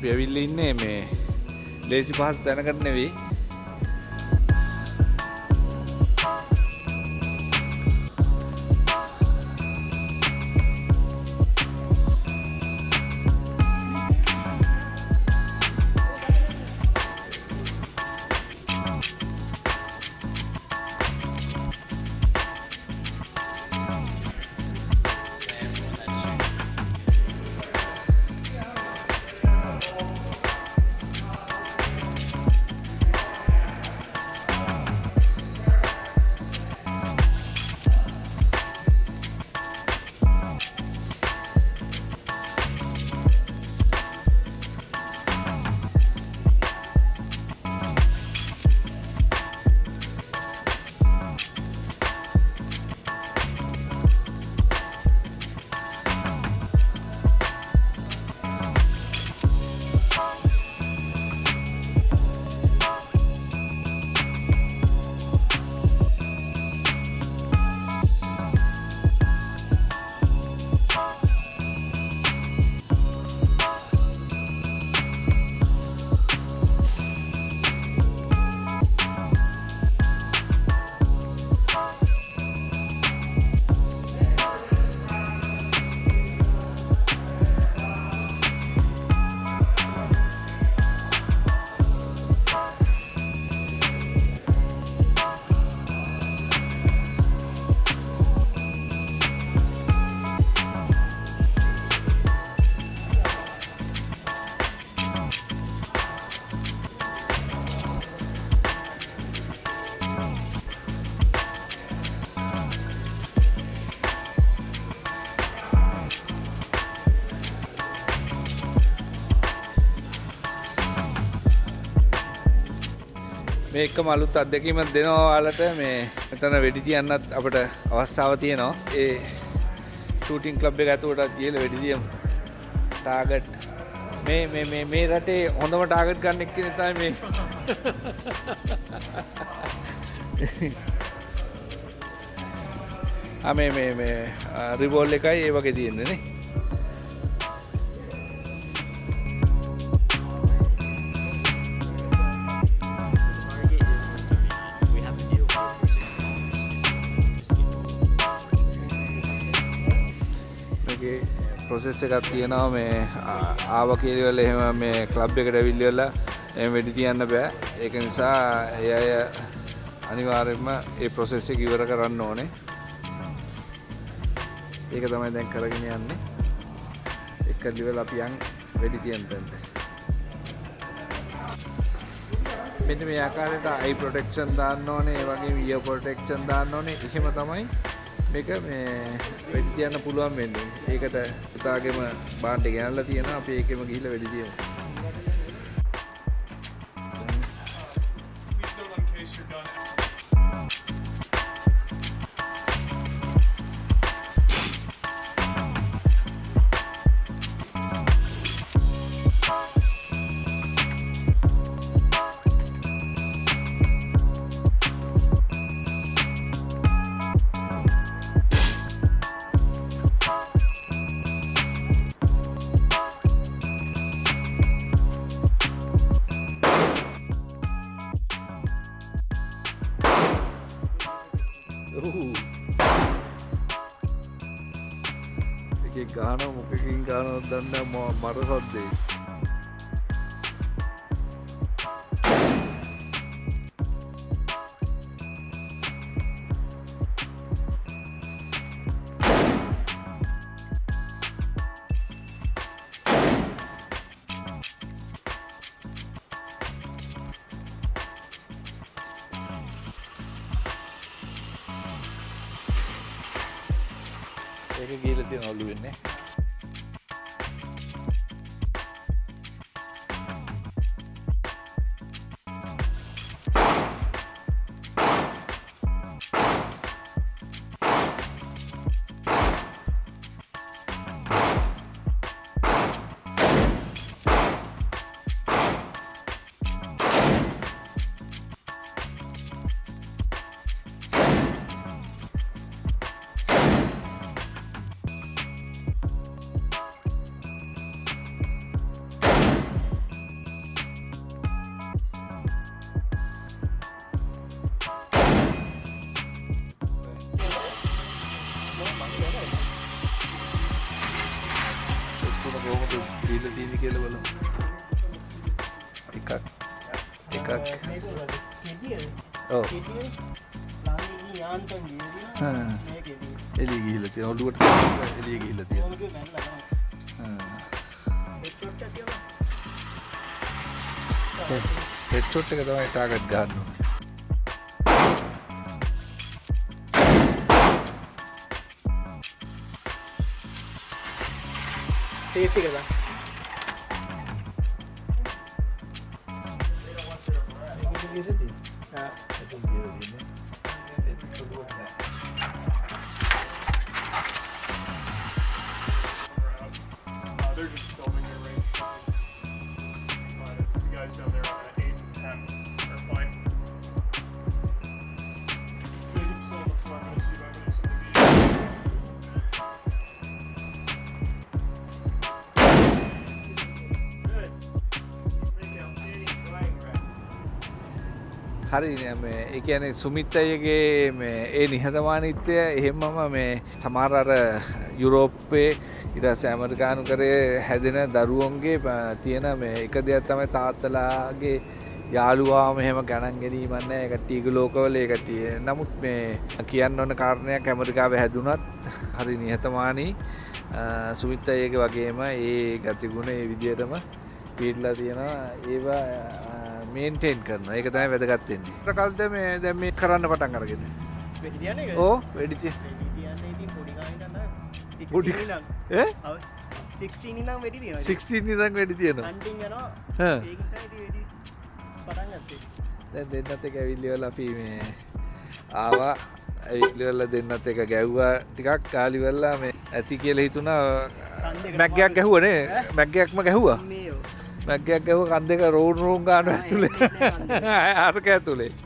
අපි ඇවිල්ලා ඉන්නේ මේ ලේසි පහසු තැනකට නෙවෙයි. මේ එකම අලුත් අත්දැකීමක් දෙනවා ඔයාලට. මේ මෙතන වෙඩි තියන්නත් අපිට අවස්ථාව තියෙනවා. ඒ ෂූටින් ක්ලබ් එක ඇතුළට ගිහලා වෙඩි තියමු. ටාගට් මේ රටේ හොඳම ටාගට් ගන්න එක්කෙනෙක් තමයි මේ. මේ රිවෝල් එකයි ඒ වගේ තියෙන්නේ නේ. ප්‍රොසෙස් එකක් තියෙනවා. මේ ආව කියලා එහෙම මේ ක්ලබ් එකට ඇවිල්ලා එහෙම වෙඩි තියන්න බෑ. ඒක නිසා ඒ අය අනිවාර්යයෙන්ම ඒ ප්‍රොසෙස් එක ඉවර කරන්න ඕනේ. ඒක තමයි දැන් කරගෙන යන්නේ. එක ලිවල් අපි යන් වෙඩි තියන්න තැනට. මෙන්න මේ ආකාරයට අයි ප්‍රොටෙක්ෂන් දාන්න ඕනේ. ඒ වගේම ඉයර් ප්‍රොටෙක්ෂන් දාන්න ඕනේ. එහෙම තමයි මේක මේ වෙඩි තියන්න පුළුවන් වෙන්නේ. ඒකට පුතාගේම බාන්ඩ් එක ගෙනල්ලා තියෙනවා. අපි ඒකෙම ගිහිල්ලා වෙඩි තියමු. එකෙක් ගහනවා මොකකින් ගහනවද දන්නේ නැහැ මර සද්දේ. ඒක ගිහලා තියෙන ඔළුවෙන්නේ. කොහොමද දීලා තියෙන්නේ කියලා බලමු. එකක්. ඔව්. එළිය ගිහිල්ලා තියෙන ඔළුවට එළිය ගිහිල්ලා තියෙන. හෙඩ්ෂොට් එක තමයි ටාගට් ගන්න ඕනේ. සේෆ්ටි එක දාන්න. They're just filming their range. But if you guys down there on 8 and 10 are fine. They can still look fun. We'll see by the next video. Good. Make outstanding flying rep. හරිනේ මේ ඒ කියන්නේ සුමිත් අයියගේ මේ ඒ නිහතමානීත්වය එහෙමම මේ සමහර අර යුරෝපයේ ඊට පස්සේ ඇමරිකානු කරේ හැදෙන දරුවන්ගේ තියෙන මේ එක දෙයක් තමයි තාත්තලාගේ යාළුවාම එහෙම ගණන් ගැනීමක් නැහැ. ඒ කට්ටියගේ ලෝකවල ඒ කට්ටිය. නමුත් මේ කියන්න ඕන කාරණයක් ඇමරිකාවේ හැදුනත් හරි නිහතමානී සුමිත් අයියගේ වගේම ඒ ගතිගුණ ඒ විදිහටම පිළිලා තියෙනවා. ඒවා මේන්ටේන් කරනවා. ඒක තමයි වැදගත් වෙන්නේ. කල්ද මේ දැන් මේ කරන්න පටන් අරගෙන. වෙඩි තියන්නේ ඒක? ඕ වෙඩි තිය. වෙඩි තියන්නේ ඉතින් පොඩි ගානක් ගන්න. පොඩි 16 ඉඳන්. ඈ? 16 ඉඳන් වෙඩි තියනවා. 16 ඉඳන් වෙඩි තියනවා. හන්ටින් යනවා. හ්ම්. ඒකින් තමයි ඉතින් වෙඩි පටන් ගත්තේ. දැන් දෙන්නත් එක ඇවිල්ලිවල අපි මේ ආවා. ඇවිල්ලිවල දෙන්නත් එක ගැව්වා ටිකක් කාලිවලා මේ ඇති කියලා හිතුණා. මැග්ගයක් ගැහුවා නේ? මැග්ගයක්ම ගැහුවා. මේ මැග්ගයක් ගැහුවා කන් දෙක රෝන් ගාන ඇතුලේ. අරක ඇතුලේ.